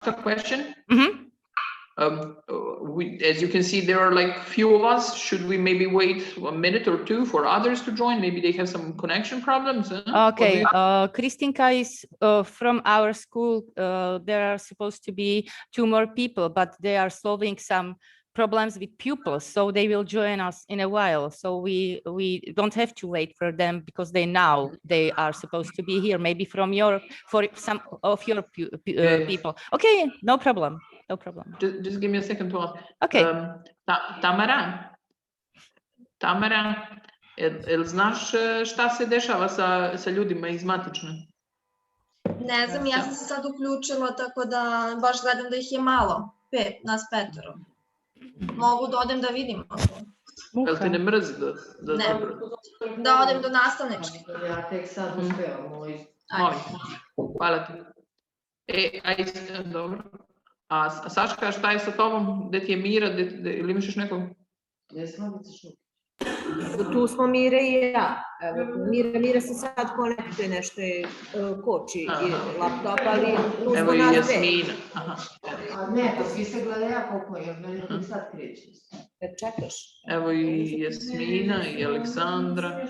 a question. Mm-hmm. As you can see, there are like few of us. Should we maybe wait a minute or two for others to join? Maybe they have some connection problems. Huh? Okay, Kristinka is from our school. There are supposed to be 2 more people, but they are solving some problems with pupils, so they will join us in a while. So we don't have to wait for them because they are supposed to be here. Maybe for some of your people. Okay, no problem. No problem. Just give me a second to ask. Okay. Tamara, jel znaš šta se dešava sa ljudima iz matične? Ne znam, ja sam se sad uključila, tako da baš gledam da ih je malo. Nas 5. Mogu da odem da vidim. Jel ti ne mrzi da odem do nastavničke? Ja tek sad uspevam. Molim, hvala ti. Dobro. A Saška, šta je sa tobom? Gde ti je Mira? Ili imaš još nekog? Gde smo Mica? Tu smo Mira i ja. Mira se sad konektuje, nešto je koči laptop, ali tu smo nas 2. Evo i Jasmina. Ne, to svi se gleda ja koliko je, meni sad kreće. Čekaš? Evo i Jasmina i Aleksandra.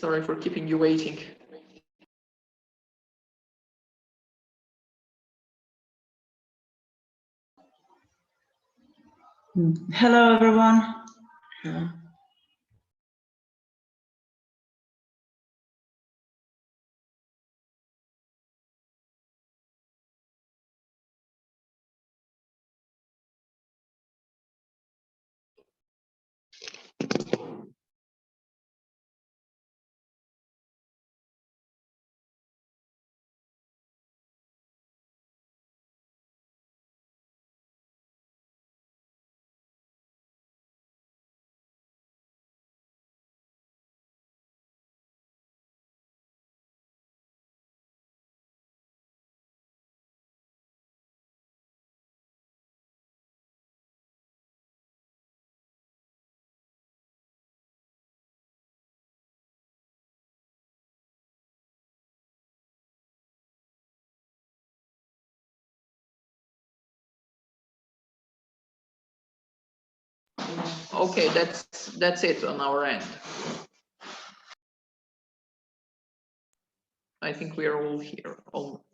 Sorry for keeping you waiting. Hello, everyone. Okay, that's it on our end. I think we are all here, all.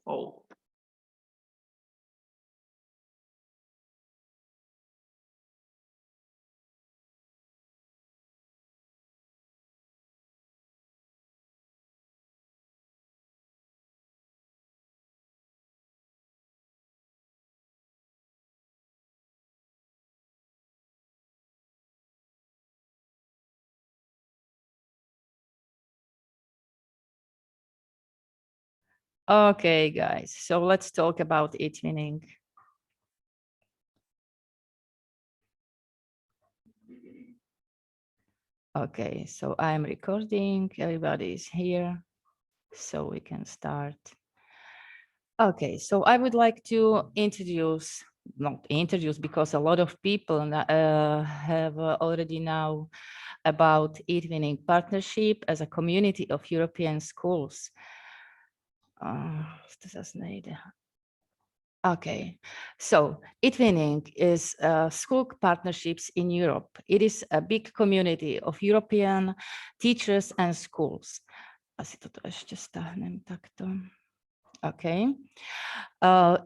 Okay, guys, so let's talk about e-twinning. Okay, so I'm recording, everybody is here, so we can start. Okay, so I would like to not introduce because a lot of people have already know about e-twinning partnership as a community of European schools. Okay, so e-twinning is school partnerships in Europe. It is a big community of European teachers and schools. Okay,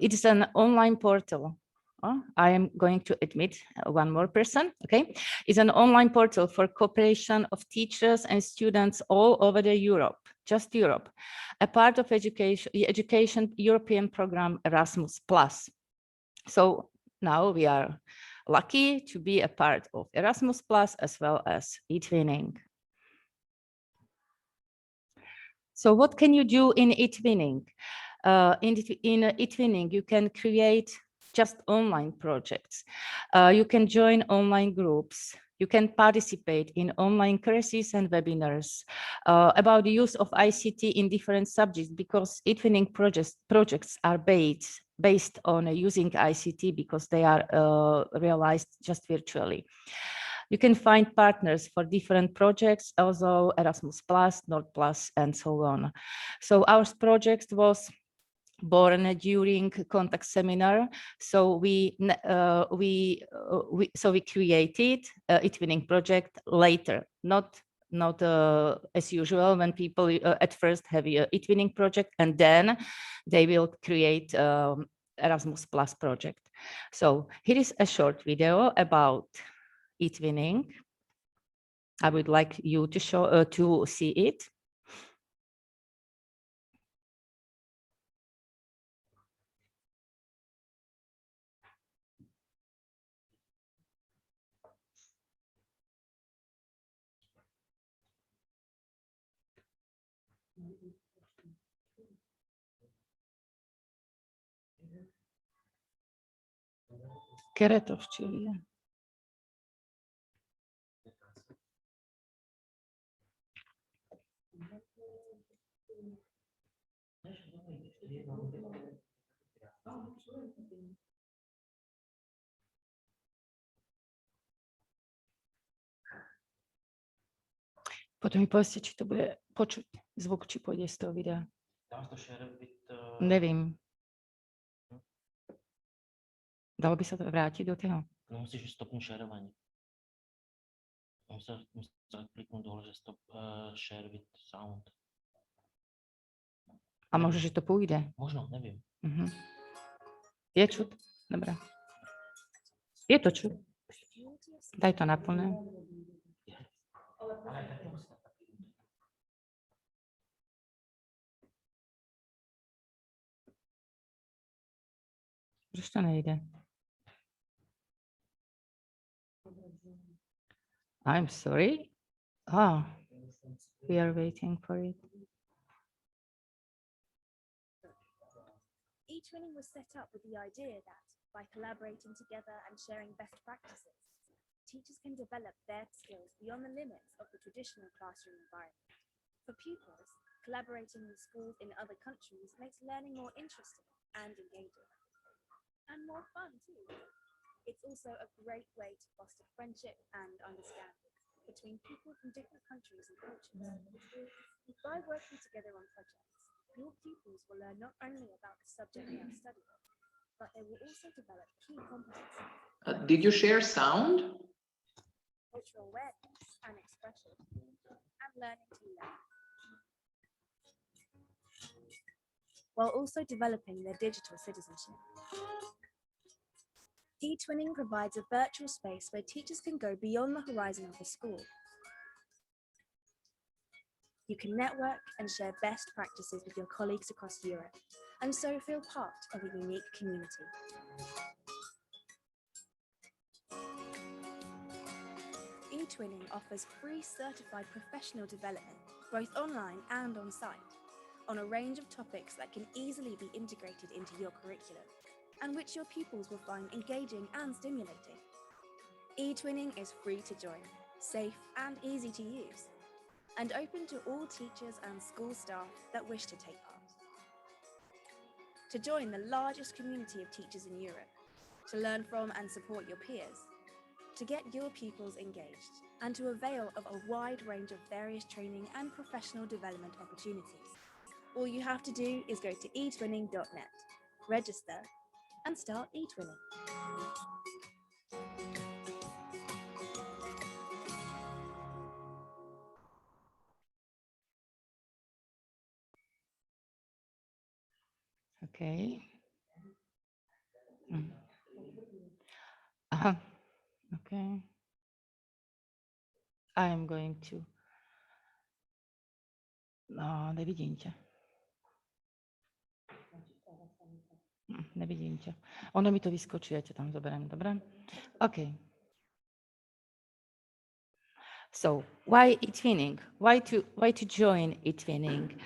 it is an online portal. I am going to admit one more person. Okay, it's an online portal for cooperation of teachers and students all over Europe, just Europe, a part of education European program Erasmus+. So now we are lucky to be a part of Erasmus+ as well as e-twinning. So what can you do in e-twinning? In e-twinning, you can create just online projects. You can join online groups. You can participate in online courses and webinars about the use of ICT in different subjects because e-twinning projects are based on using ICT because they are realized just virtually. You can find partners for different projects, also Erasmus+, Nord+, and so on. So our project was born during contact seminar. So we created e-twinning project later, not as usual when people at first have a e-twinning project and then they will create Erasmus+ project. So here is a short video about e-twinning. I would like you to show to see it. Keretovčília. Potom mi povedzte, či to bude počuť zvuk, či pôjde z toho videa. Nevím. Dalo by sa to vrátiť do toho? No musíš stopnúť šerovanie. Musíš kliknúť dole, že stop share with sound. A možno, že to pôjde? Možno, neviem. Je čuť? Dobre. Je to čuť? Daj to na plné. Proč to nejde? I'm sorry. We are waiting for it. E-twinning was set up with the idea that by collaborating together and sharing best practices, teachers can develop their skills beyond the limits of the traditional classroom environment. For pupils, collaborating with schools in other countries makes learning more interesting and engaging. And more fun too. It's also a great way to foster friendship and understanding between people from different countries and cultures. By working together on projects, your pupils will learn not only about the subject they are studying, but they will also develop key competencies. Did you share sound? Cultural awareness and expression, and learning to learn. While also developing their digital citizenship. E-twinning provides a virtual space where teachers can go beyond the horizon of the school. You can network and share best practices with your colleagues across Europe, and so feel part of a unique community. E-twinning offers free certified professional development, both online and on site, on a range of topics that can easily be integrated into your curriculum, and which your pupils will find engaging and stimulating. E-twinning is free to join, safe and easy to use, and open to all teachers and school staff that wish to take part. To join the largest community of teachers in Europe, to learn from and support your peers, to get your pupils engaged, and to avail of a wide range of various training and professional development opportunities. All you have to do is go to etwinning.net, register, and start e-twinning. Okay. Okay. I am going to. No, nevidím ťa. Nevidím ťa. Ono mi to vyskočí, ja ťa tam zoberiem, dobre? Okay. So why e-twinning? Why to join e-twinning?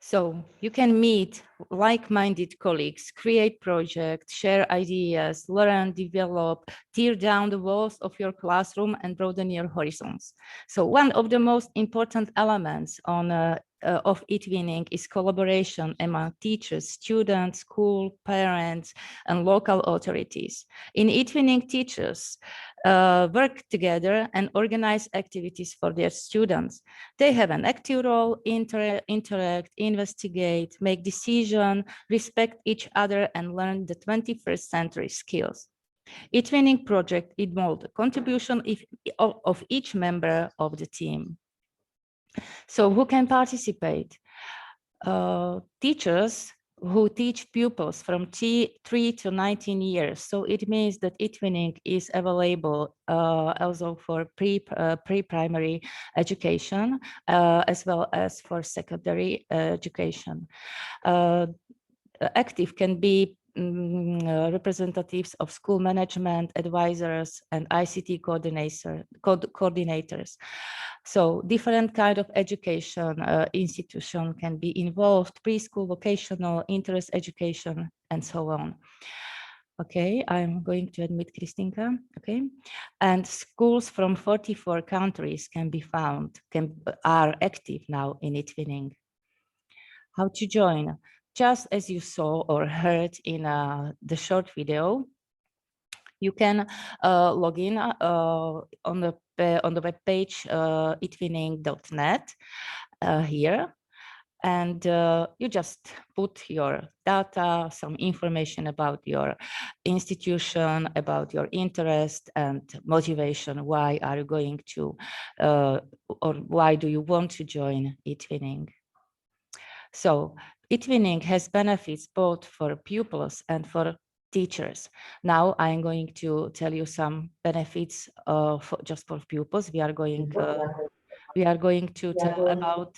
So you can meet like-minded colleagues, create projects, share ideas, learn, develop, tear down the walls of your classroom and broaden your horizons. So one of the most important elements on of eTwinning is collaboration among teachers, students, school, parents, and local authorities. In eTwinning, teachers work together and organize activities for their students. They have an active role, interact, investigate, make decisions, respect each other, and learn the 21st century skills. eTwinning project involved the contribution of each member of the team. So who can participate? Teachers who teach pupils from 3 to 19 years. So it means that eTwinning is available also for pre-primary education, as well as for secondary education. Active can be representatives of school management, advisors, and ICT coordinators. So different kind of education institution can be involved, preschool, vocational, interest education, and so on. Okay, I'm going to admit Kristinka, okay? And schools from 44 countries can be found, are active now in eTwinning. How to join? Just as you saw or heard in the short video, you can log in on the web page eTwinning.net here, and you just put your data, some information about your institution, about your interest and motivation. Why are you going to, or why do you want to join eTwinning? So eTwinning has benefits both for pupils and for teachers. Now I'm going to tell you some benefits just for pupils. We are going to tell about.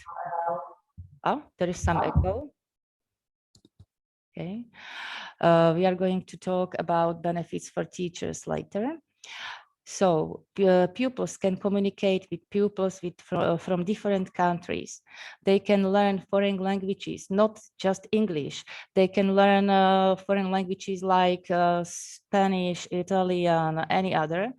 Oh, there is some echo. Okay. We are going to talk about benefits for teachers later. So pupils can communicate with pupils from different countries. They can learn foreign languages, not just English. They can learn foreign languages like Spanish, Italian, any other.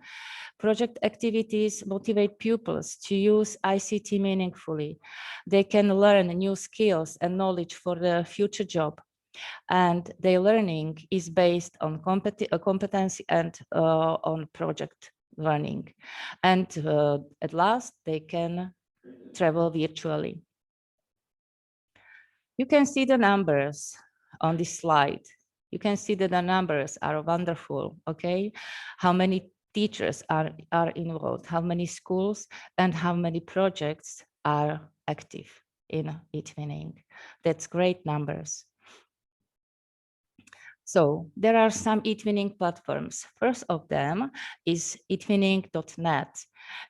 Project activities motivate pupils to use ICT meaningfully. They can learn new skills and knowledge for the future job. And their learning is based on competency and on project learning. And at last, they can travel virtually. You can see the numbers on this slide. You can see that the numbers are wonderful, okay? How many teachers are involved, how many schools, and how many projects are active in eTwinning. That's great numbers. So there are some eTwinning platforms. First of them is eTwinning.net.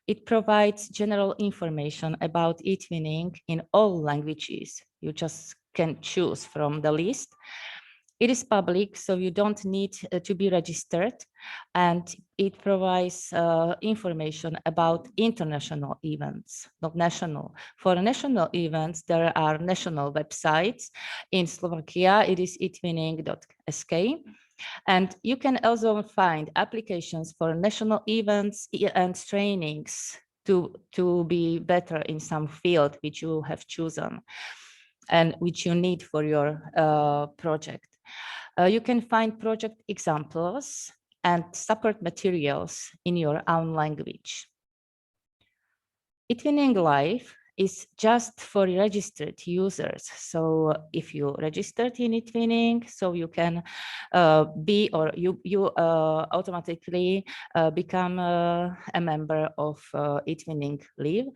It provides general information about eTwinning in all languages. You just can choose from the list. It is public, so you don't need to be registered, and it provides information about international events, not national. For national events, there are national websites. In Slovakia, it is eTwinning.sk. And you can also find applications for national events and trainings to be better in some field which you have chosen and which you need for your project. You can find project examples and support materials in your own language. eTwinning Live is just for registered users. So if you registered in eTwinning, so you can be, or you automatically become a member of eTwinning Live.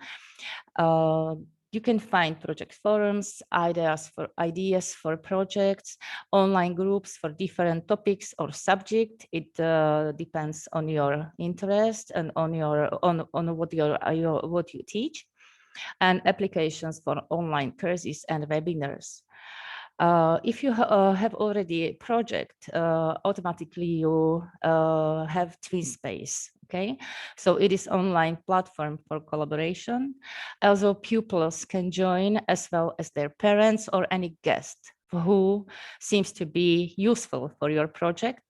You can find project forums, ideas for projects, online groups for different topics or subject. It depends on your interest and on what you teach, and applications for online courses and webinars. If you have already a project, automatically you have TwinSpace. Okay, so it is online platform for collaboration. Also, pupils can join as well as their parents or any guest who seems to be useful for your project.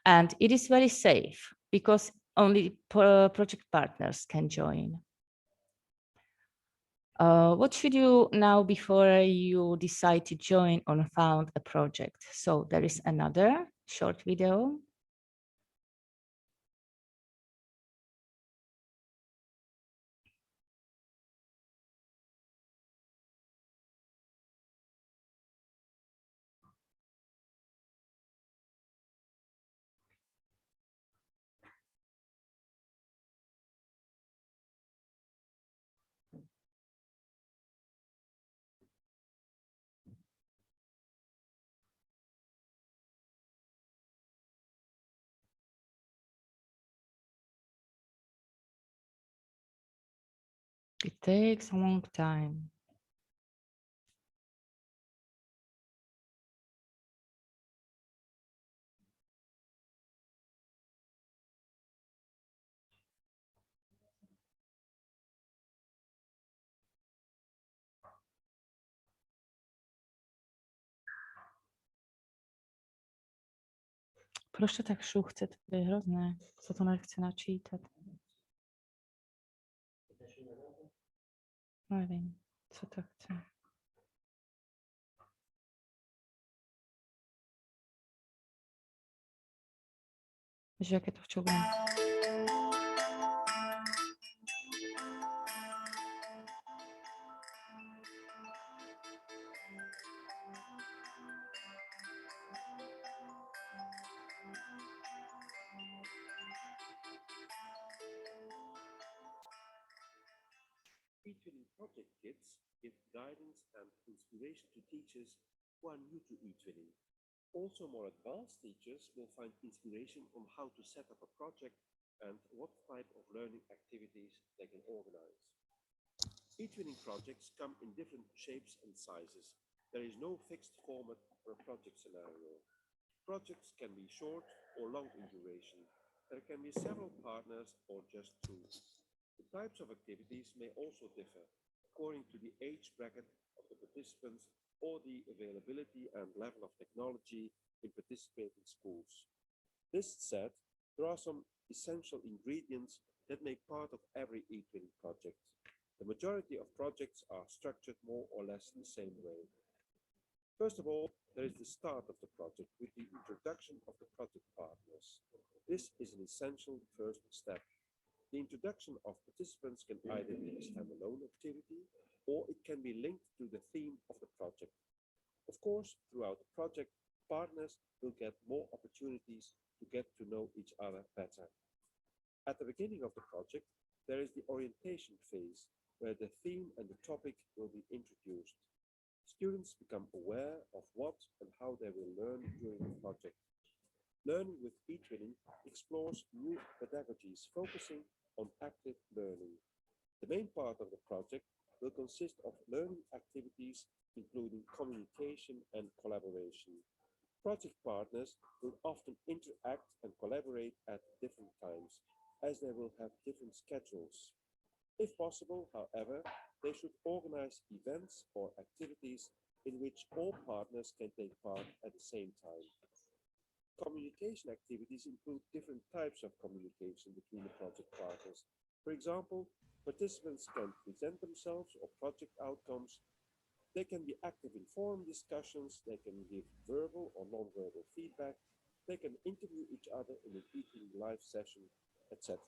And it is very safe because only project partners can join. What should you know before you decide to join or found a project? So there is another short video. It takes a long time. Proč to tak šuchce? To je hrozné. Co to nechce načítat? Nevím, co to chce. Že jak je to v čobu? E-twinning project kits give guidance and inspiration to teachers who are new to e-twinning. Also, more advanced teachers will find inspiration on how to set up a project and what type of learning activities they can organize. E-twinning projects come in different shapes and sizes. There is no fixed format for a project scenario. Projects can be short or long in duration. There can be several partners or just two. The types of activities may also differ according to the age bracket of the participants or the availability and level of technology in participating schools. This said, there are some essential ingredients that make part of every e-twinning project. The majority of projects are structured more or less the same way. First of all, there is the start of the project with the introduction of the project partners. This is an essential first step. The introduction of participants can either be a standalone activity or it can be linked to the theme of the project. Of course, throughout the project, partners will get more opportunities to get to know each other better. At the beginning of the project, there is the orientation phase where the theme and the topic will be introduced. Students become aware of what and how they will learn during the project. Learning with e-twinning explores new pedagogies focusing on active learning. The main part of the project will consist of learning activities including communication and collaboration. Project partners will often interact and collaborate at different times, as they will have different schedules. If possible, however, they should organize events or activities in which all partners can take part at the same time. Communication activities include different types of communication between the project partners. For example, participants can present themselves or project outcomes. They can be active in forum discussions. They can give verbal or non-verbal feedback. They can interview each other in an e-twinning live session, etc.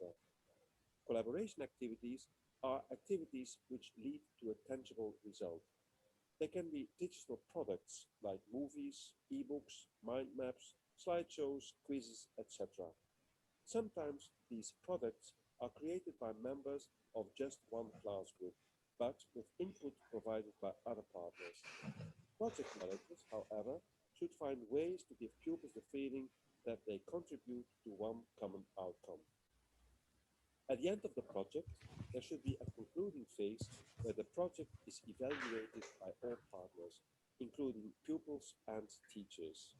Collaboration activities are activities which lead to a tangible result. They can be digital products like movies, e-books, mind maps, slideshows, quizzes, etc. Sometimes these products are created by members of just one class group, but with input provided by other partners. Project managers, however, should find ways to give pupils the feeling that they contribute to one common outcome. At the end of the project, there should be a concluding phase where the project is evaluated by all partners, including pupils and teachers.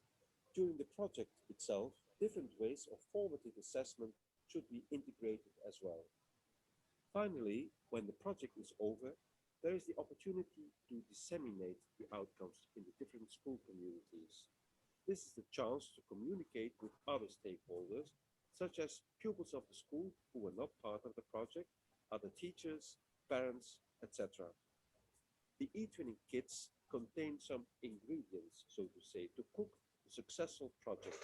During the project itself, different ways of formative assessment should be integrated as well. Finally, when the project is over, there is the opportunity to disseminate the outcomes in the different school communities. This is the chance to communicate with other stakeholders, such as pupils of the school who were not part of the project, other teachers, parents, etc. The e-twinning kits contain some ingredients, so to say, to cook a successful project.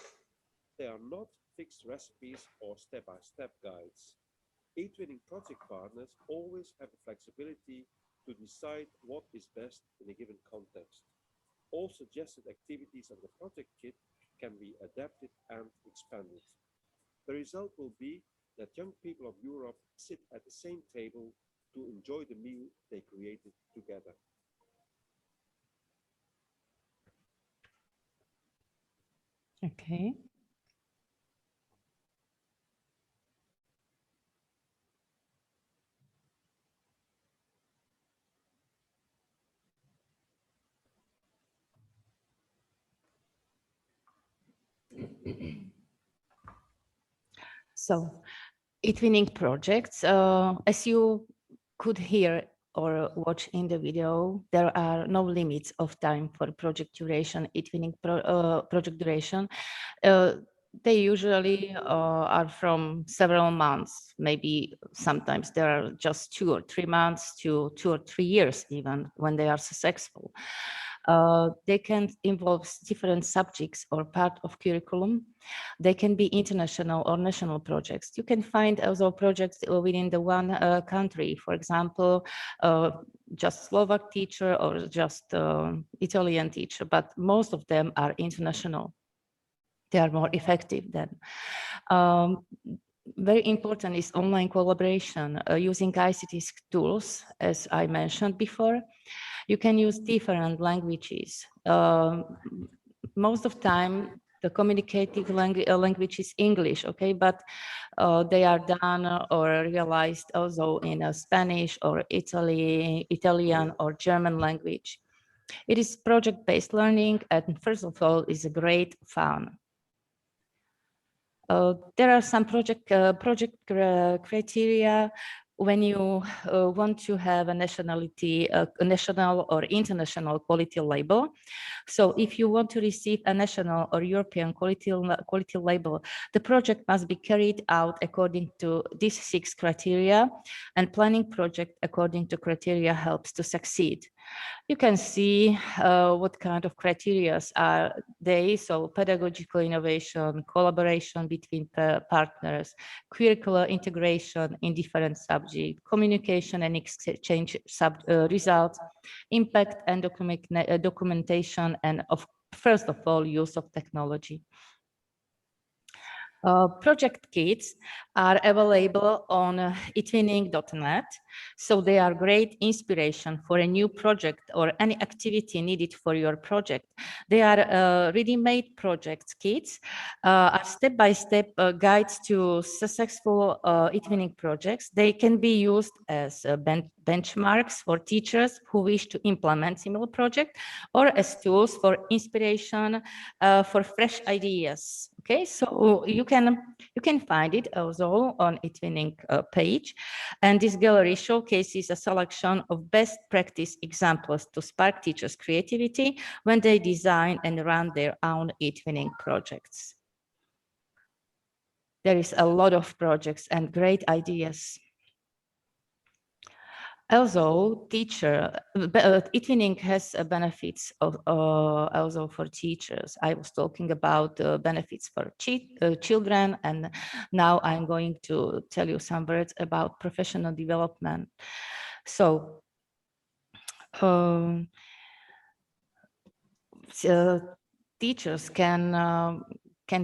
They are not fixed recipes or step-by-step guides. E-twinning project partners always have the flexibility to decide what is best in a given context. All suggested activities of the project kit can be adapted and expanded. The result will be that young people of Europe sit at the same table to enjoy the meal they created together. Okay. So, e-twinning projects, as you could hear or watch in the video, there are no limits of time for project duration, e-twinning project duration. They usually are from several months, maybe sometimes there are just 2 or 3 months to 2 or 3 years even when they are successful. They can involve different subjects or part of curriculum. They can be international or national projects. You can find also projects within the one country, for example, just Slovak teacher or just Italian teacher, but most of them are international. They are more effective then. Very important is online collaboration using ICT tools, as I mentioned before. You can use different languages. Most of the time, the communicative language is English, okay, but they are done or realized also in Spanish or Italian or German language. It is project-based learning, and first of all, is a great fun. There are some project criteria when you want to have a nationality, a national or international quality label. So if you want to receive a national or European quality label, the project must be carried out according to these 6 criteria, and planning project according to criteria helps to succeed. You can see what kind of criteria are they. So pedagogical innovation, collaboration between partners, curricular integration in different subjects, communication and exchange results, impact and documentation, and first of all, use of technology. Project kits are available on etwinning.net, so they are great inspiration for a new project or any activity needed for your project. They are ready-made project kits, are step-by-step guides to successful etwinning projects. They can be used as benchmarks for teachers who wish to implement similar project, or as tools for inspiration for fresh ideas. Okay, so you can find it also on etwinning page, and this gallery showcases a selection of best practice examples to spark teachers' creativity when they design and run their own etwinning projects. There is a lot of projects and great ideas. Also, etwinning has benefits also for teachers. I was talking about benefits for children, and now I'm going to tell you some words about professional development. So, teachers can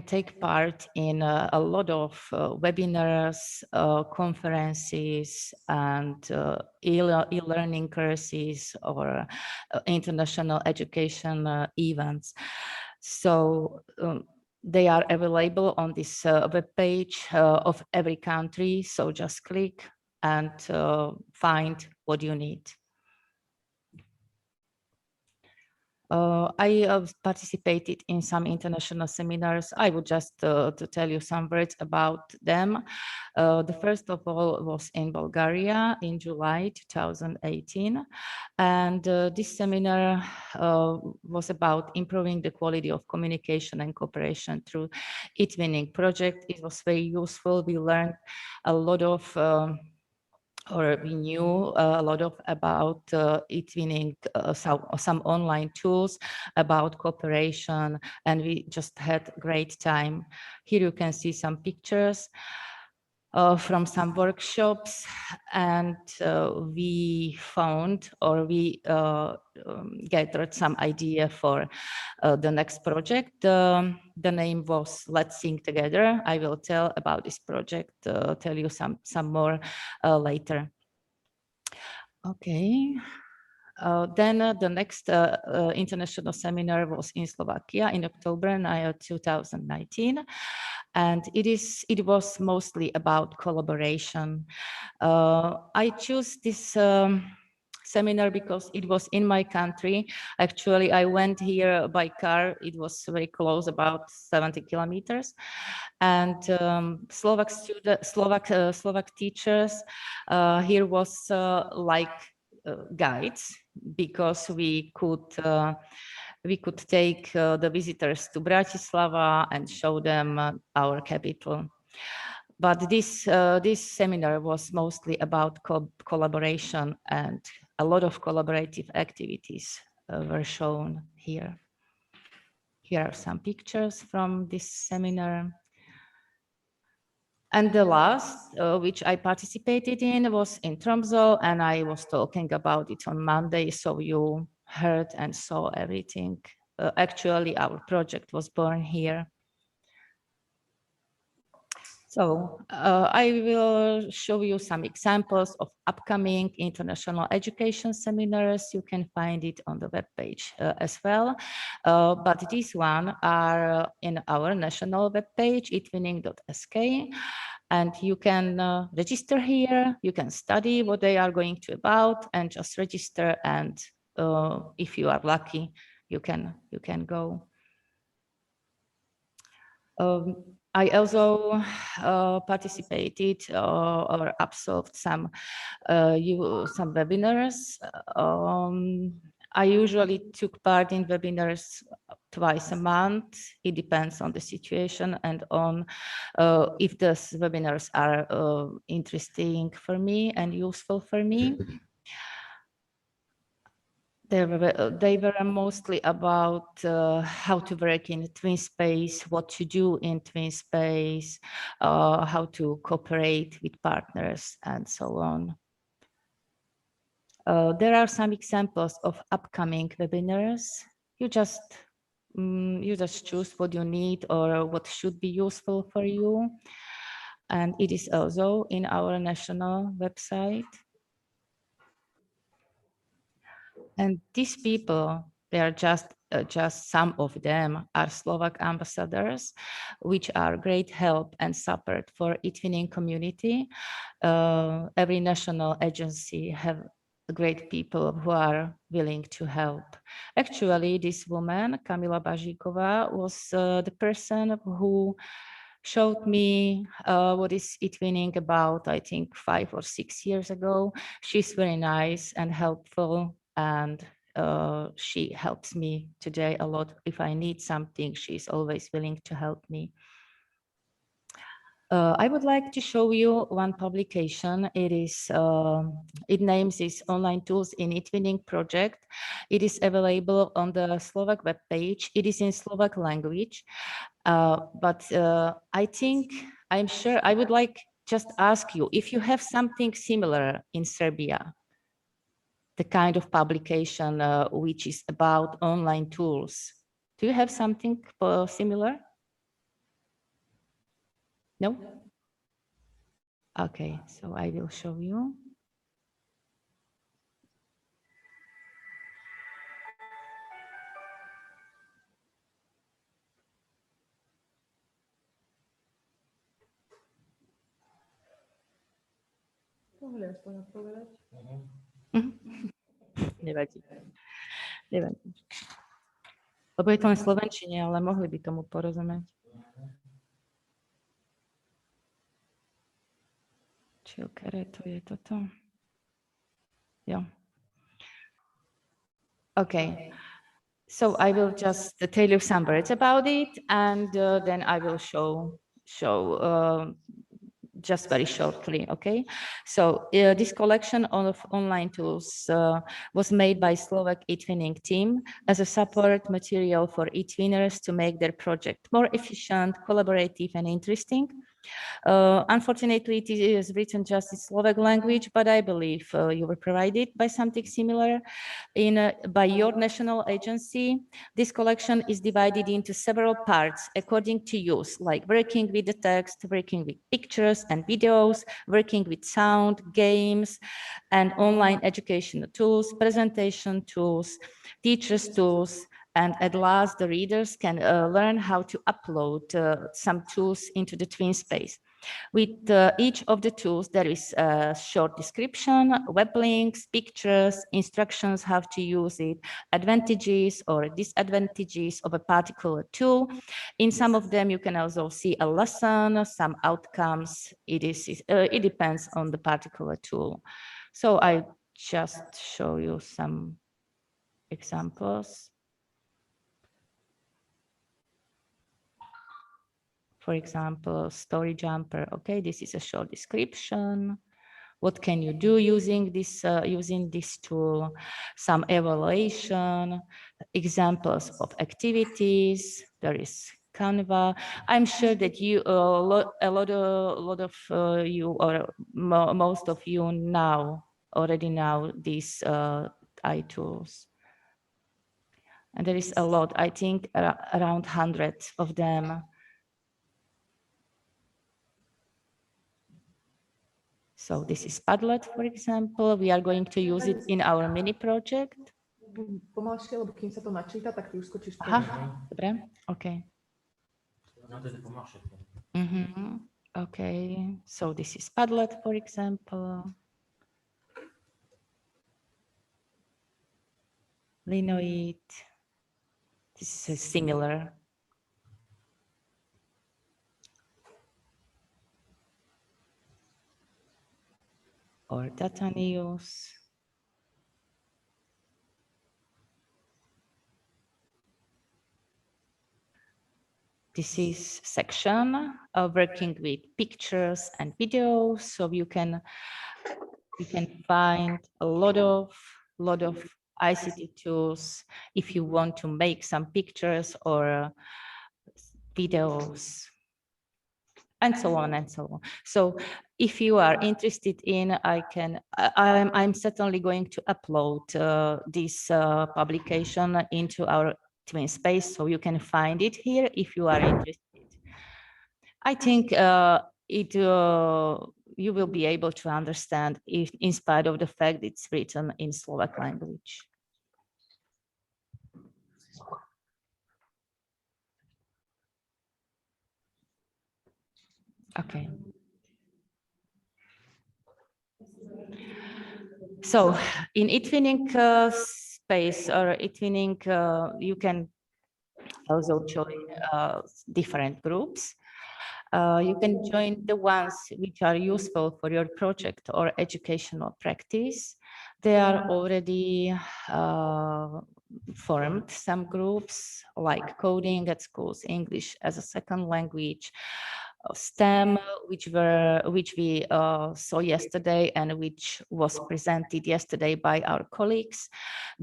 take part in a lot of webinars, conferences, and e-learning courses or international education events. So they are available on this web page of every country. So just click and find what you need. I participated in some international seminars. I would just to tell you some words about them. The first of all was in Bulgaria in July 2018. And this seminar was about improving the quality of communication and cooperation through etwinning project. It was very useful. We learned a lot of or we knew a lot of about e-twinning, some online tools about cooperation, and we just had great time. Here you can see some pictures from some workshops, and we found, or we gathered some idea for the next project. The name was Let's Sing Together. I will tell about this project, tell you some more later. Okay. Then the next international seminar was in Slovakia in October 2019, and it was mostly about collaboration. I chose this seminar because it was in my country. Actually, I went here by car. It was very close, about 70 kilometers. And Slovak teachers here was like guides, because we could take the visitors to Bratislava and show them our capital. But this seminar was mostly about collaboration, and a lot of collaborative activities were shown here. Here are some pictures from this seminar. And the last, which I participated in, was in Tromsø, and I was talking about it on Monday, so you heard and saw everything. Actually, our project was born here. So I will show you some examples of upcoming international education seminars. You can find it on the webpage as well. But these one are in our national webpage, etwinning.sk. And you can register here. You can study what they are going to about, and just register. And if you are lucky, you can go. I also participated or absolved some webinars. I usually took part in webinars twice a month. It depends on the situation and on if those webinars are interesting for me and useful for me. They were mostly about how to work in twin space, what to do in twin space, how to cooperate with partners, and so on. There are some examples of upcoming webinars. You just choose what you need or what should be useful for you. And it is also in our national website. And these people, they are just some of them are Slovak ambassadors, which are great help and support for e-twinning community. Every national agency have great people who are willing to help. Actually, this woman, Kamila Bažíková, was the person who showed me what is e-twinning about, I think 5 or 6 years ago. She's very nice and helpful, and she helps me today a lot. If I need something, she's always willing to help me. I would like to show you one publication. It names is Online Tools in e-twinning Project. It is available on the Slovak webpage. It is in Slovak language, but I'm sure I would like just ask you if you have something similar in Serbia, the kind of publication which is about online tools. Do you have something similar? No? Okay, so I will show you. Nevadí. Nevadí. Lebo je to len v slovenčine, ale mohli by tomu porozumieť. Či to je toto? Jo. Okay. So I will just tell you some words about it, and then I will show just very shortly, okay? So this collection of online tools was made by Slovak eTwinning team as a support material for eTwinners to make their project more efficient, collaborative, and interesting. Unfortunately, it is written just in Slovak language, but I believe you were provided by something similar by your national agency. This collection is divided into several parts according to use, like working with the text, working with pictures and videos, working with sound, games, and online educational tools, presentation tools, teachers tools, and at last, the readers can learn how to upload some tools into the twin space. With each of the tools, there is a short description, web links, pictures, instructions how to use it, advantages or disadvantages of a particular tool. In some of them, you can also see a lesson, some outcomes. It depends on the particular tool. So I just show you some examples. For example, story jumper. Okay, this is a short description. What can you do using this tool? Some evaluation, examples of activities. There is Canva. I'm sure that you a lot of you or most of you already know these iTools. And there is a lot. I think around 100 of them. So this is Padlet, for example. We are going to use it in our mini project. Pomalšie, lebo kým sa to načíta, tak ty už skočíš. Aha, dobre, OK. Okay, so this is Padlet, for example. Linoid. This is similar. Or data news. This is section of working with pictures and videos. So you can find a lot of ICT tools if you want to make some pictures or videos. And so on and so on. So if you are interested in, I'm certainly going to upload this publication into our twin space, so you can find it here if you are interested. I think you will be able to understand if, in spite of the fact it's written in Slovak language. Okay. So in eTwinning space or eTwinning, you can also join different groups. You can join the ones which are useful for your project or educational practice. There are already formed some groups like coding at schools, English as a second language, STEM, which we saw yesterday and which was presented yesterday by our colleagues,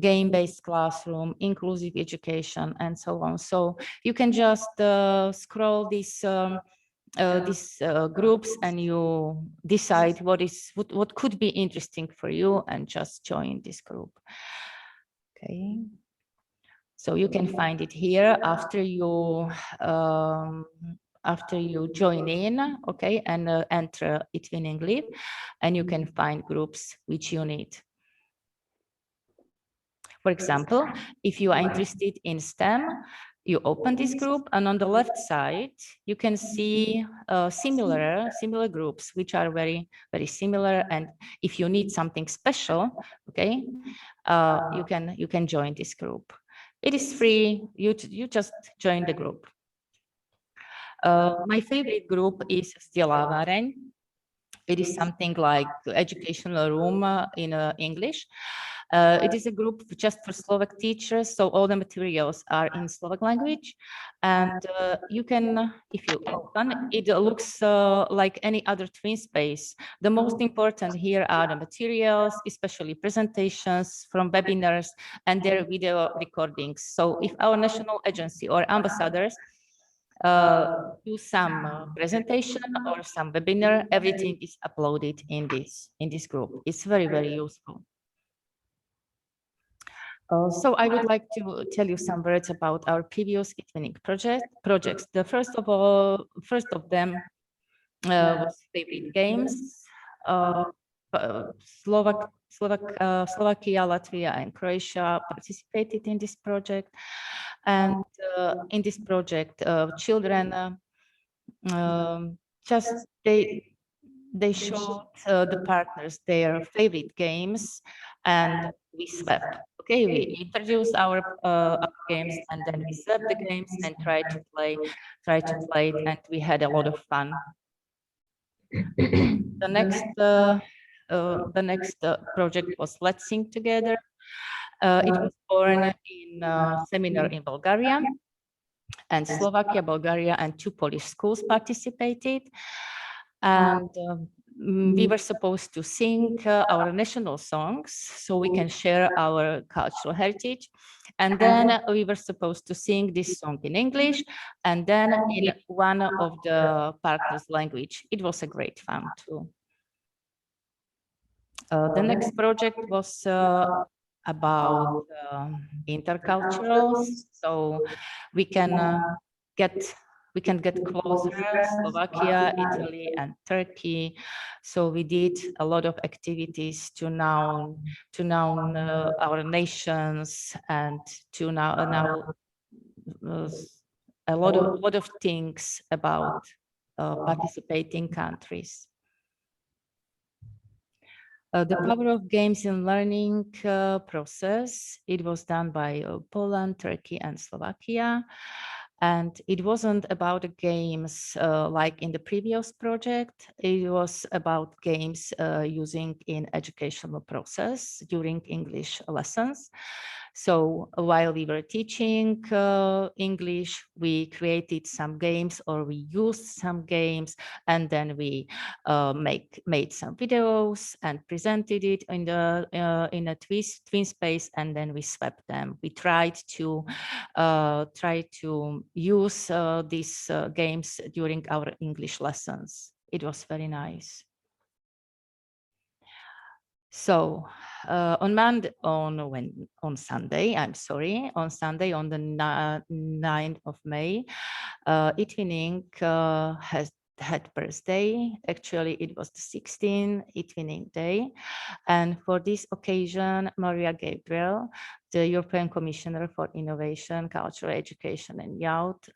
game-based classroom, inclusive education, and so on. So you can just scroll these groups and you decide what could be interesting for you and just join this group. Okay. So you can find it here after you join in, okay, and enter eTwinning Live, and you can find groups which you need. For example, if you are interested in STEM, you open this group, and on the left side, you can see similar groups, which are very, very similar. And if you need something special, okay, you can join this group. It is free. You just join the group. My favorite group is Vzdělávareň. It is something like educational room in English. It is a group just for Slovak teachers, so all the materials are in Slovak language. And you can, if you open, it looks like any other twin space. The most important here are the materials, especially presentations from webinars and their video recordings. So if our national agency or ambassadors do some presentation or some webinar, everything is uploaded in this group. It's very, very useful. So I would like to tell you some words about our previous evening projects. The first of them was favorite games. Slovakia, Latvia, and Croatia participated in this project. And in this project, children just they showed the partners their favorite games, and we swept. Okay, we introduced our games, and then we swept the games and tried to play it, and we had a lot of fun. The next project was Let's Sing Together. It was born in a seminar in Bulgaria, and Slovakia, Bulgaria, and 2 Polish schools participated. And we were supposed to sing our national songs so we can share our cultural heritage. And then we were supposed to sing this song in English and then in one of the partners' language. It was a great fun too. The next project was about intercultural, so we can get closer, Slovakia, Italy, and Turkey. So we did a lot of activities to know our nations, and to know a lot of things about participating countries. The power of games in learning process, it was done by Poland, Turkey, and Slovakia. And it wasn't about the games like in the previous project. It was about games using in educational process during English lessons. So while we were teaching English, we created some games, or we used some games, and then we made some videos and presented it in a twin space, and then we swept them. We tried to use these games during our English lessons. It was very nice. So on Sunday, on the 9th of May, Itvining had birthday. Actually, it was the 16th Itvining day. And for this occasion, Maria Gabriel, the European Commissioner for Innovation, Cultural Education and Youth,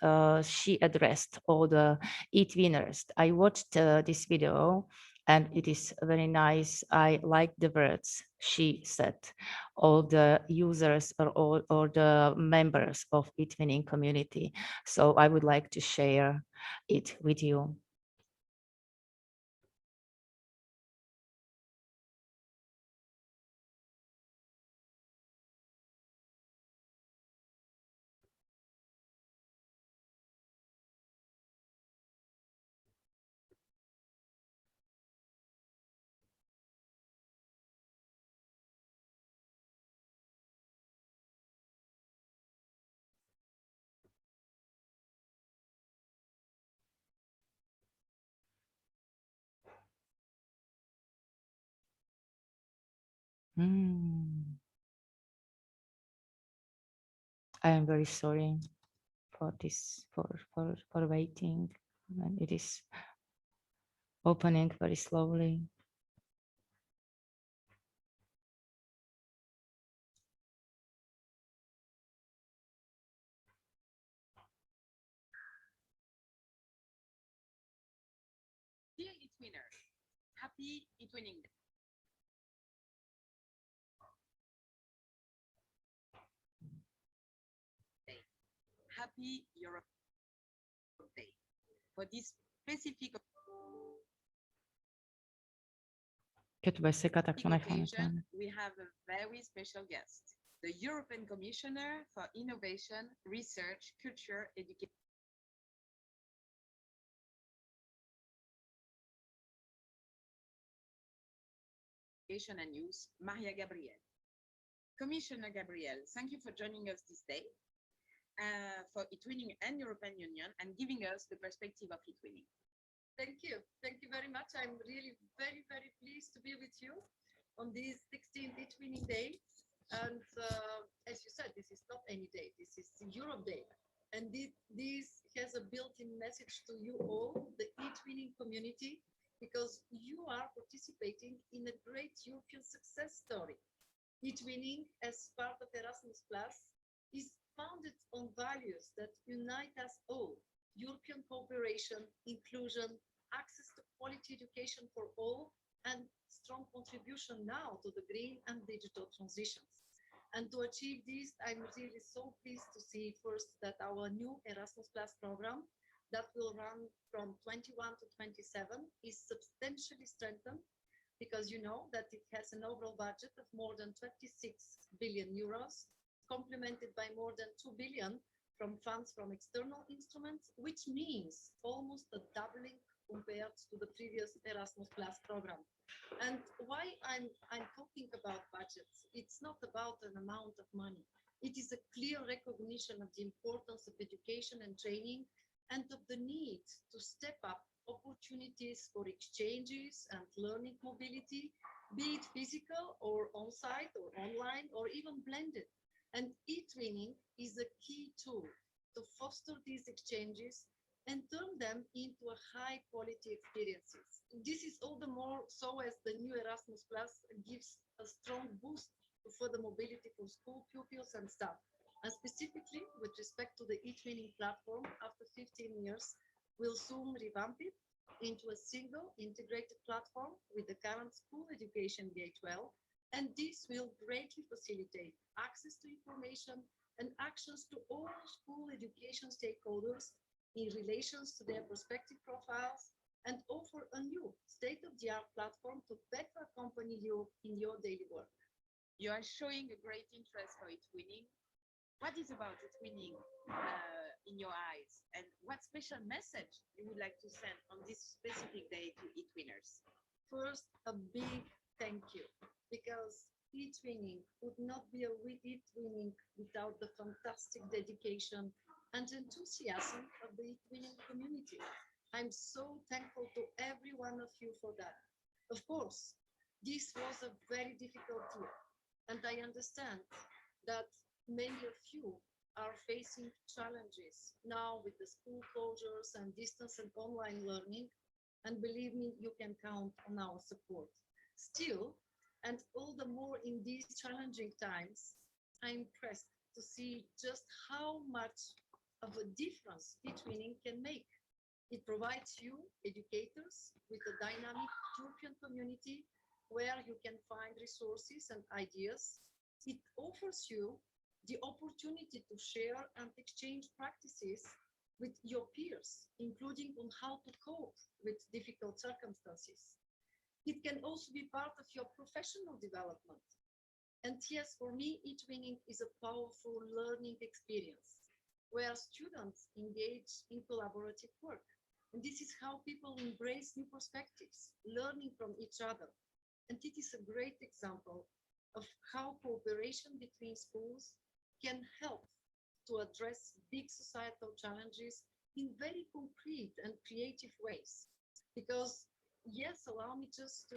she addressed all the Itwinners. I watched this video, and it is very nice. I like the words she said. All the users or the members of Itwinning community. So I would like to share it with you. I am very sorry for this, for waiting, and it is opening very slowly. Dear Itwinners, happy Itwinning Day. Happy Europe Day. For this specific che tu avessi catazione occasion, we have a very special guest, the European Commissioner for Innovation, Research, Culture, Education. And Youth, Maria Gabriel. Commissioner Gabriel, thank you for joining us this day for eTwinning and European Union and giving us the perspective of eTwinning. Thank you. Thank you very much. I'm really very, very pleased to be with you on this 16th eTwinning Day. And as you said, this is not any day. This is Europe Day. And this has a built-in message to you all, the eTwinning community, because you are participating in a great European success story. eTwinning, as part of Erasmus+, is founded on values that unite us all: European cooperation, inclusion, access to quality education for all, and strong contribution now to the green and digital transitions. And to achieve this, I'm really so pleased to see first that our new Erasmus Plus program that will run from 21 to 27 is substantially strengthened, because you know that it has an overall budget of more than 26 billion euros, complemented by more than 2 billion from funds from external instruments, which means almost a doubling compared to the previous Erasmus Plus program. And why I'm talking about budgets, it's not about an amount of money. It is a clear recognition of the importance of education and training and of the need to step up opportunities for exchanges and learning mobility, be it physical or on-site or online or even blended. And eTwinning is a key tool to foster these exchanges and turn them into a high quality experiences. This is all the more so as the new Erasmus Plus gives a strong boost to further mobility for school pupils and staff. And specifically with respect to the eTwinning platform, after 15 years, we'll soon revamp it into a single integrated platform with the current school education gateway. And this will greatly facilitate access to information and actions to all school education stakeholders in relations to their prospective profiles, and offer a new state-of-the-art platform to better accompany you in your daily work. You are showing a great interest for eTwinning. What is about eTwinning in your eyes, and what special message you would like to send on this specific day to eTwinners? First, a big thank you, because eTwinning would not be a eTwinning without the fantastic dedication and enthusiasm of the eTwinning community. I'm so thankful to every one of you for that. Of course, this was a very difficult year, and I understand that many of you are facing challenges now with the school closures and distance and online learning, and believe me, you can count on our support. Still, and all the more in these challenging times, I'm impressed to see just how much of a difference eTwinning can make. It provides you, educators, with a dynamic European community where you can find resources and ideas. It offers you the opportunity to share and exchange practices with your peers, including on how to cope with difficult circumstances. It can also be part of your professional development. And yes, for me, eTwinning is a powerful learning experience where students engage in collaborative work. And this is how people embrace new perspectives, learning from each other. And it is a great example of how cooperation between schools can help to address big societal challenges in very concrete and creative ways. Because, yes, allow me just to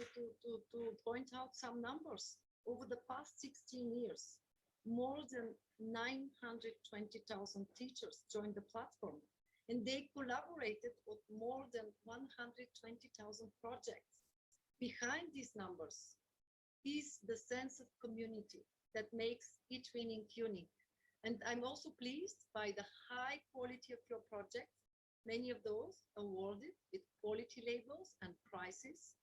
point out some numbers. Over the past 16 years, more than 920,000 teachers joined the platform, and they collaborated on more than 120,000 projects. Behind these numbers is the sense of community that makes eTwinning unique. And I'm also pleased by the high quality of your projects, many of those awarded with quality labels and prizes.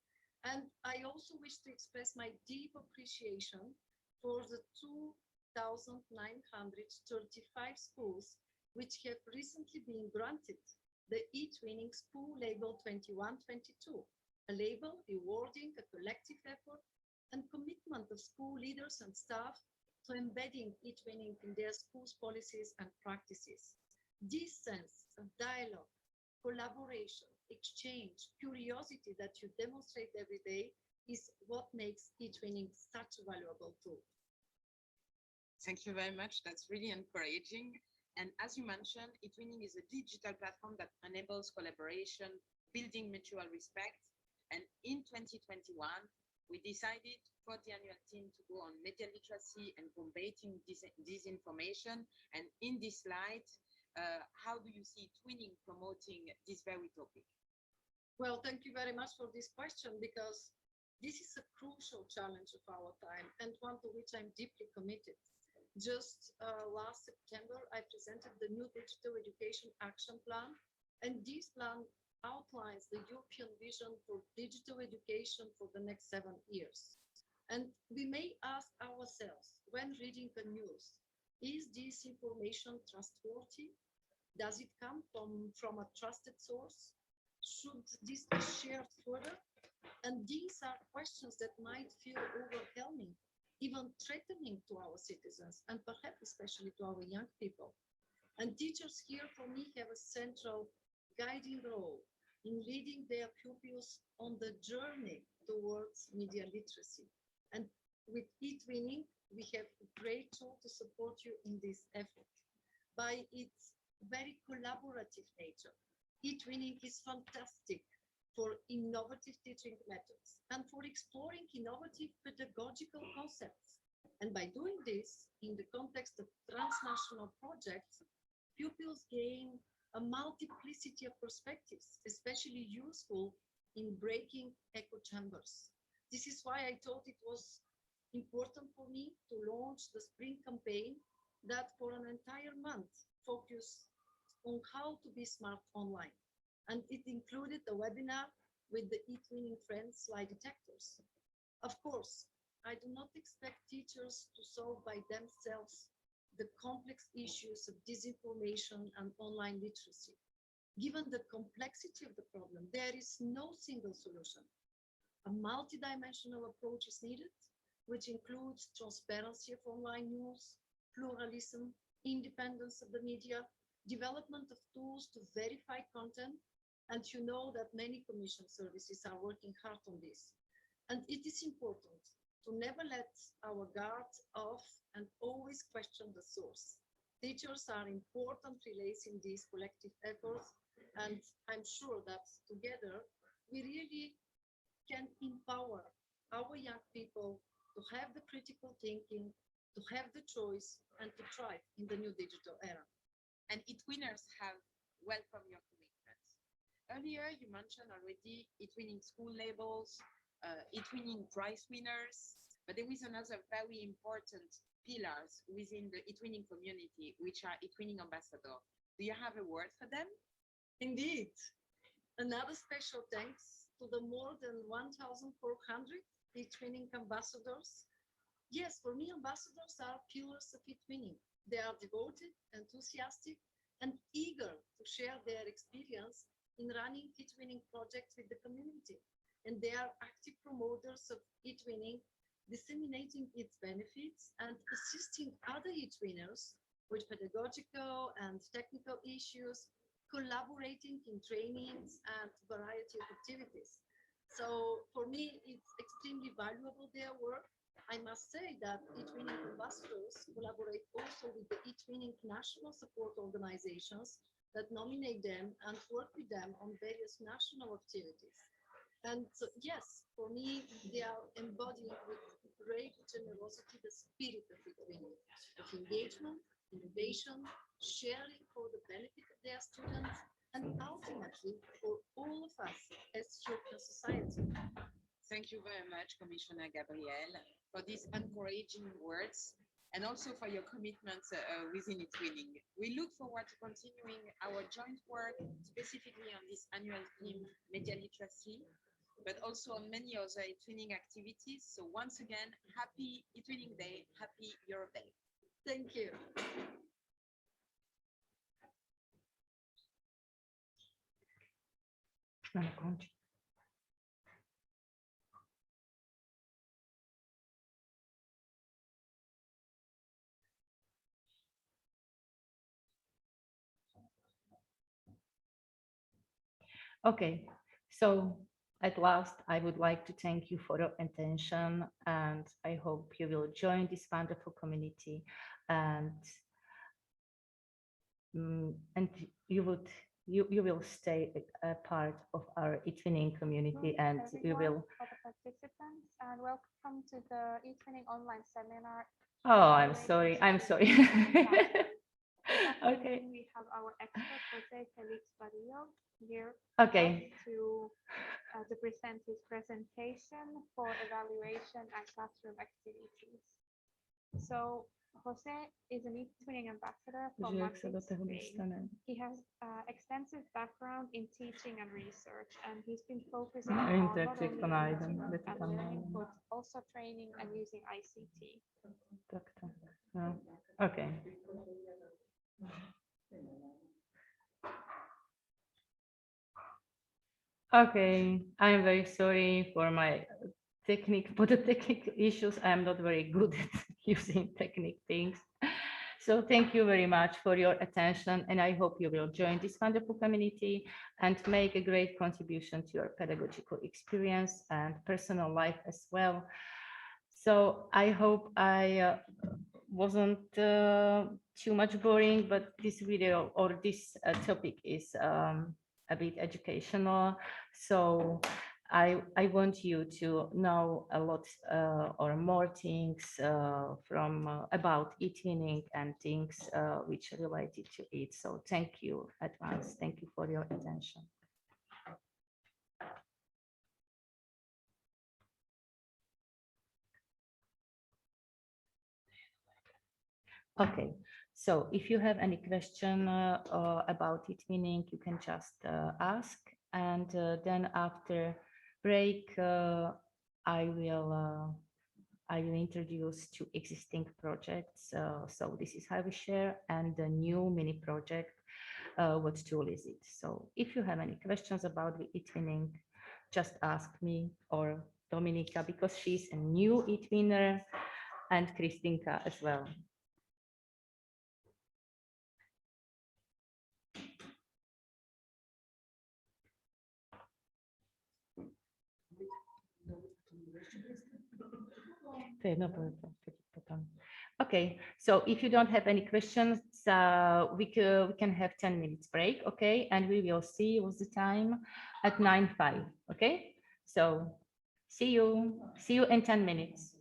And I also wish to express my deep appreciation for the 2,935 schools which have recently been granted the eTwinning School Label 21-22. a label rewarding a collective effort and commitment of school leaders and staff to embedding e-twinning in their schools' policies and practices. This sense of dialogue, collaboration, exchange, curiosity that you demonstrate every day is what makes e-twinning such a valuable tool. Thank you very much. That's really encouraging. And as you mentioned, e-twinning is a digital platform that enables collaboration, building mutual respect. And in 2021, we decided for the annual team to go on media literacy and combating disinformation. And in this light, how do you see twinning promoting this very topic? Well, thank you very much for this question, because this is a crucial challenge of our time and one to which I'm deeply committed. Just last September, I presented the new Digital Education Action Plan, and this plan outlines the European vision for digital education for the next 7 years. And we may ask ourselves when reading the news, is this information trustworthy? Does it come from a trusted source? Should this be shared further? And these are questions that might feel overwhelming, even threatening to our citizens, and perhaps especially to our young people. And teachers here for me have a central guiding role in leading their pupils on the journey towards media literacy. And with e-twinning, we have a great tool to support you in this effort. By its very collaborative nature, e-twinning is fantastic for innovative teaching methods and for exploring innovative pedagogical concepts. And by doing this in the context of transnational projects, pupils gain a multiplicity of perspectives, especially useful in breaking echo chambers. This is why I thought it was important for me to launch the spring campaign that for an entire month focused on how to be smart online. And it included a webinar with the e-twinning friends lie detectors. Of course, I do not expect teachers to solve by themselves the complex issues of disinformation and online literacy. Given the complexity of the problem, there is no single solution. A multidimensional approach is needed, which includes transparency of online news, pluralism, independence of the media, development of tools to verify content, and you know that many Commission services are working hard on this. And it is important to never let our guard off and always question the source. Teachers are important relays in these collective efforts, and I'm sure that together we really can empower our young people to have the critical thinking, to have the choice, and to thrive in the new digital era. And e-twinners have welcomed your commitments. Earlier, you mentioned already e-twinning school labels, e-twinning prize winners, but there is another very important pillars within the e-twinning community, which are e-twinning ambassadors. Do you have a word for them? Indeed. Another special thanks to the more than 1,400 e-twinning ambassadors. Yes, for me, ambassadors are pillars of e-twinning. They are devoted, enthusiastic, and eager to share their experience in running e-twinning projects with the community. And they are active promoters of e-twinning, disseminating its benefits and assisting other e-twinners with pedagogical and technical issues, collaborating in trainings and variety of activities. So for me, it's extremely valuable, their work. I must say that e-twinning ambassadors collaborate also with the e-twinning national support organizations that nominate them and work with them on various national activities. And so, yes, for me, they are embodying with great generosity the spirit of e-twinning, of engagement, innovation, sharing for the benefit of their students, and ultimately for all of us as European society. Thank you very much, Commissioner Gabrielle, for these encouraging words and also for your commitments within e-twinning. We look forward to continuing our joint work, specifically on this annual theme, media literacy, but also on many other e-twinning activities. So once again, happy e-twinning day, happy Europe Day. Thank you. Okay, so at last, I would like to thank you for your attention, and I hope you will join this wonderful community, and you will stay a part of our eTwinning community, and you will. For the participants, and welcome to the eTwinning online seminar. Oh, I'm sorry. I'm sorry. Okay. We have our expert Jose Felix Barrio here. Okay. To present his presentation for evaluation and classroom activities. So Jose is an eTwinning ambassador for Spain. He has extensive background in teaching and research, and he's been focusing on not only teaching and learning, but also training and using ICT. Okay. Okay, I'm very sorry for the technical issues. I'm not very good at using technical things. So thank you very much for your attention, and I hope you will join this wonderful community and make a great contribution to your pedagogical experience and personal life as well. So I hope I wasn't too much boring, but this video or this topic is a bit educational. So I want you to know a lot or more things from about eTwinning and things which are related to it. So thank you advance. Thank you for your attention. Okay, so if you have any question about eTwinning, you can just ask, and then after break, I will introduce two existing projects. So this is how we share, and the new mini project. What tool is it? So if you have any questions about the eTwinning, just ask me or Dominika, because she's a new eTwinner, and Kristinka as well. Okay, so if you don't have any questions, we can have 10 minutes break, okay? And we will see what's the time at 9:05, okay? So see you in 10 minutes.